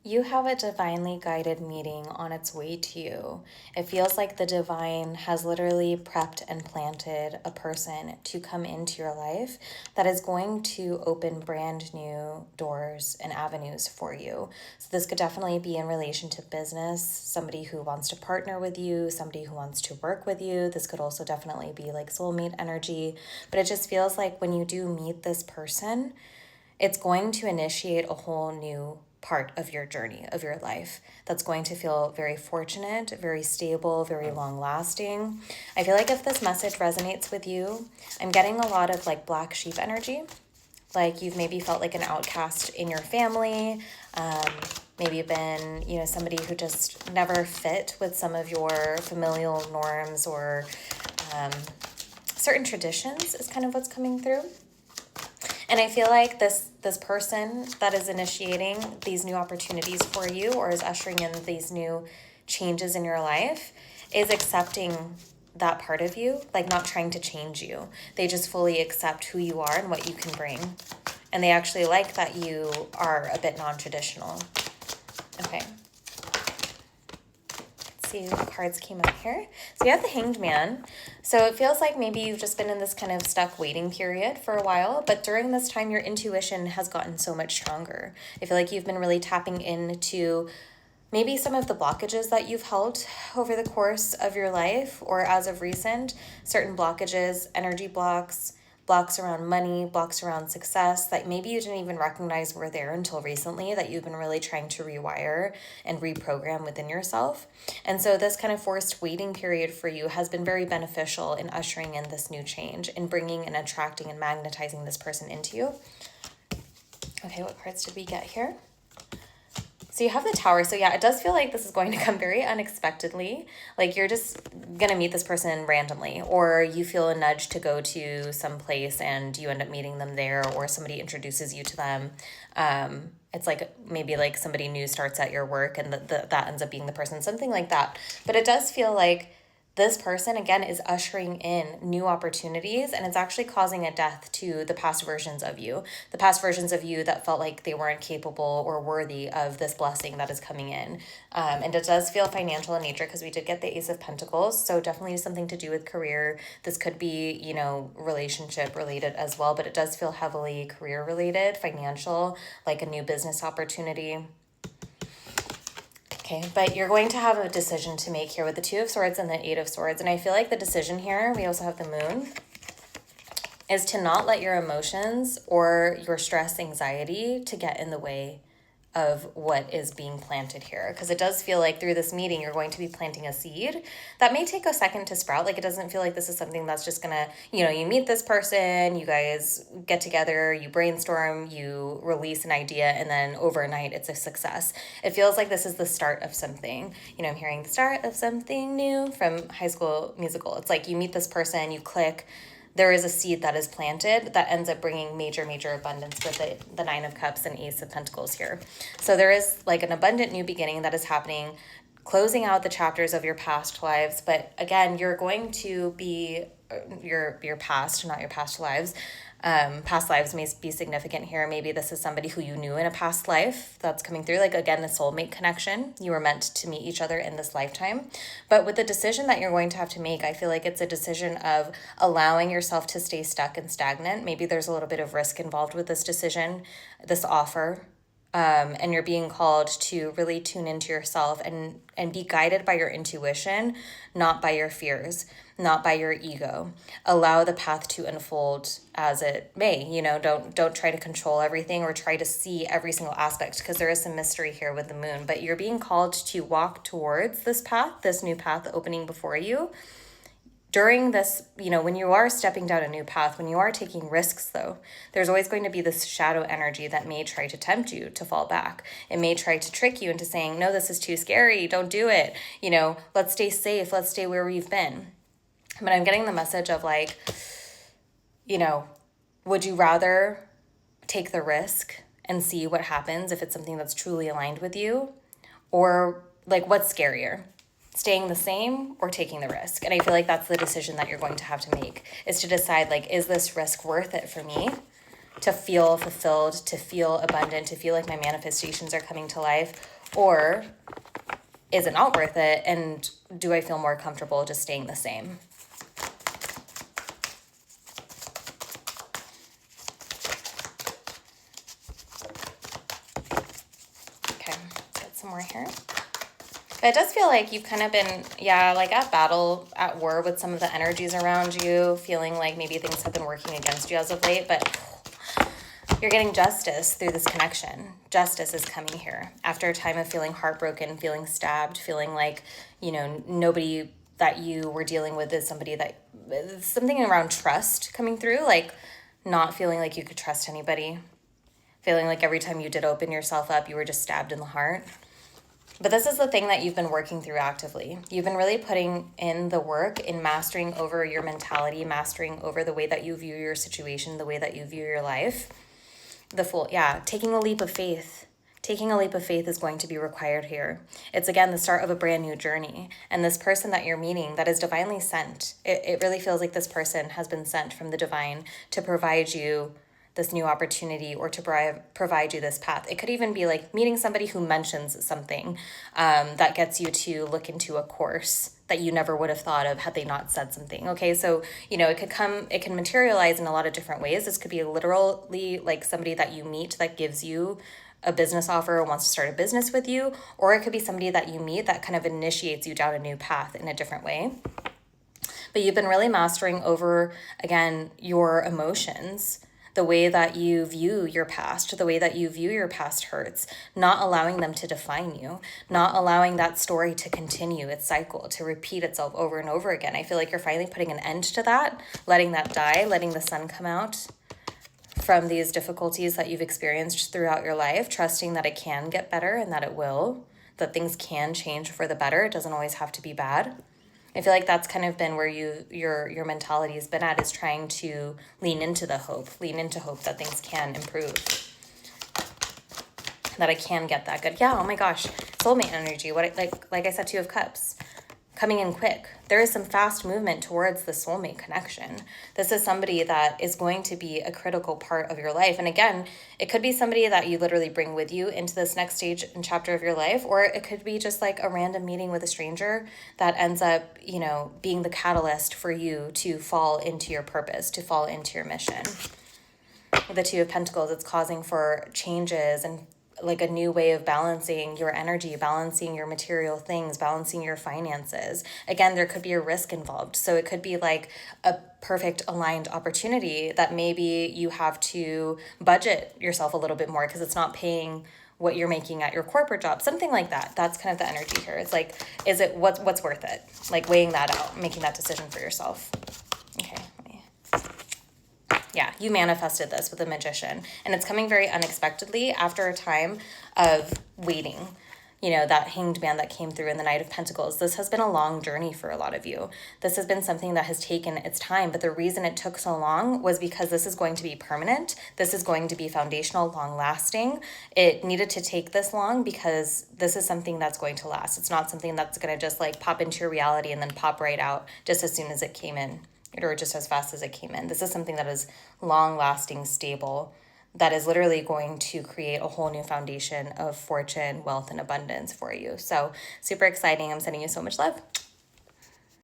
You have a divinely guided meeting on its way to you. It feels like the divine has literally prepped and planted a person to come into your life that is going to open brand new doors and avenues for you. So, this could definitely be in relation to business, somebody who wants to partner with you, somebody who wants to work with you. This could also definitely be like soulmate energy. But it just feels like when you do meet this person, it's going to initiate a whole new part of your journey, of your life, that's going to feel very fortunate, very stable, very long lasting. I feel like if this message resonates with you, I'm getting a lot of like black sheep energy. Like you've maybe felt like an outcast in your family. Maybe you've been, somebody who just never fit with some of your familial norms or certain traditions is kind of what's coming through. And I feel like this person that is initiating these new opportunities for you or is ushering in these new changes in your life is accepting that part of you, like not trying to change you. They just fully accept who you are and what you can bring. And they actually like that you are a bit non-traditional. Okay. See what cards came up here. So you have the Hanged Man. So it feels like maybe you've just been in this kind of stuck waiting period for a while, but during this time your intuition has gotten so much stronger. I feel like you've been really tapping into maybe some of the blockages that you've held over the course of your life or as of recent, certain blockages, energy blocks, blocks around money, blocks around success that maybe you didn't even recognize were there until recently, that you've been really trying to rewire and reprogram within yourself. And so this kind of forced waiting period for you has been very beneficial in ushering in this new change, in bringing and attracting and magnetizing this person into you. Okay, what cards did we get here? So you have the Tower. So yeah, it does feel like this is going to come very unexpectedly. Like you're just going to meet this person randomly, or you feel a nudge to go to some place and you end up meeting them there, or somebody introduces you to them. It's like maybe like somebody new starts at your work and that ends up being the person, something like that. But it does feel like this person again is ushering in new opportunities, and it's actually causing a death to the past versions of you, that felt like they weren't capable or worthy of this blessing that is coming in. And it does feel financial in nature because we did get the Ace of Pentacles, so definitely something to do with career. This could be relationship related as well, but it does feel heavily career related, financial, like a new business opportunity. Okay, but you're going to have a decision to make here with the Two of Swords and the Eight of Swords. And I feel like the decision here, we also have the Moon, is to not let your emotions or your stress, anxiety to get in the way of what is being planted here, because it does feel like through this meeting you're going to be planting a seed that may take a second to sprout. Like it doesn't feel like this is something that's just gonna, you meet this person, you guys get together, you brainstorm, you release an idea, and then overnight it's a success. It feels like this is the start of something. I'm hearing the start of something new from High School Musical. It's like you meet this person, you click, there is a seed that is planted that ends up bringing major, major abundance with the Nine of Cups and Ace of Pentacles here. So there is like an abundant new beginning that is happening, closing out the chapters of your past lives. But again, you're going to be your past, not your past lives. Past lives may be significant here. Maybe this is somebody who you knew in a past life that's coming through. Like again, the soulmate connection. You were meant to meet each other in this lifetime. But with the decision that you're going to have to make, I feel like it's a decision of allowing yourself to stay stuck and stagnant. Maybe there's a little bit of risk involved with this decision, this offer. And you're being called to really tune into yourself and be guided by your intuition, not by your fears, not by your ego. Allow the path to unfold as it may. Don't try to control everything or try to see every single aspect, because there is some mystery here with the Moon. But you're being called to walk towards this path, this new path opening before you. During this, when you are stepping down a new path, when you are taking risks, though, there's always going to be this shadow energy that may try to tempt you to fall back. It may try to trick you into saying, no, this is too scary. Don't do it. Let's stay safe. Let's stay where we've been. But I'm getting the message of like, would you rather take the risk and see what happens if it's something that's truly aligned with you? Or like, what's scarier? Staying the same or taking the risk? And I feel like that's the decision that you're going to have to make, is to decide like, is this risk worth it for me? to feel fulfilled, to feel abundant, to feel like my manifestations are coming to life? Or is it not worth it? And do I feel more comfortable just staying the same? Okay, get some more here. But it does feel like you've kind of been, like at battle, at war with some of the energies around you, feeling like maybe things have been working against you as of late, but you're getting justice through this connection. Justice is coming here. After a time of feeling heartbroken, feeling stabbed, feeling like, nobody that you were dealing with is somebody that, something around trust coming through, like not feeling like you could trust anybody, feeling like every time you did open yourself up, you were just stabbed in the heart. But this is the thing that you've been working through actively. You've been really putting in the work in mastering over your mentality, mastering over the way that you view your situation, the way that you view your life. Taking a leap of faith. Taking a leap of faith is going to be required here. It's, again, the start of a brand new journey. And this person that you're meeting that is divinely sent, it really feels like this person has been sent from the divine to provide you this new opportunity or to provide you this path. It could even be like meeting somebody who mentions something that gets you to look into a course that you never would have thought of had they not said something. Okay, so, it can materialize in a lot of different ways. This could be literally like somebody that you meet that gives you a business offer or wants to start a business with you, or it could be somebody that you meet that kind of initiates you down a new path in a different way. But you've been really mastering over, again, your emotions, the way that you view your past, the way that you view your past hurts, not allowing them to define you, not allowing that story to continue its cycle, to repeat itself over and over again. I feel like you're finally putting an end to that, letting that die, letting the sun come out from these difficulties that you've experienced throughout your life, trusting that it can get better and that it will, that things can change for the better. It doesn't always have to be bad. I feel like that's kind of been where your mentality has been at, is trying to lean into hope that things can improve, that I can get that good. Yeah, oh my gosh, soulmate energy. Like I said, Two of Cups, coming in quick. There is some fast movement towards the soulmate connection. This is somebody that is going to be a critical part of your life. And again, it could be somebody that you literally bring with you into this next stage and chapter of your life, or it could be just like a random meeting with a stranger that ends up, being the catalyst for you to fall into your purpose, to fall into your mission. With the Two of Pentacles, it's causing for changes and like a new way of balancing your energy, balancing your material things, balancing your finances. Again, there could be a risk involved. So it could be like a perfect aligned opportunity that maybe you have to budget yourself a little bit more because it's not paying what you're making at your corporate job, something like that. That's kind of the energy here. It's like, is it what's worth it? Like weighing that out, making that decision for yourself. Okay. Yeah, you manifested this with the Magician, and it's coming very unexpectedly after a time of waiting. That Hanged Man that came through in the Knight of Pentacles. This has been a long journey for a lot of you. This has been something that has taken its time, but the reason it took so long was because this is going to be permanent. This is going to be foundational, long-lasting. It needed to take this long because this is something that's going to last. It's not something that's going to just like pop into your reality and then pop right out just as soon as it came in, or just as fast as it came in. This is something that is long-lasting, stable, that is literally going to create a whole new foundation of fortune, wealth, and abundance for you. So super exciting. I'm sending you so much love.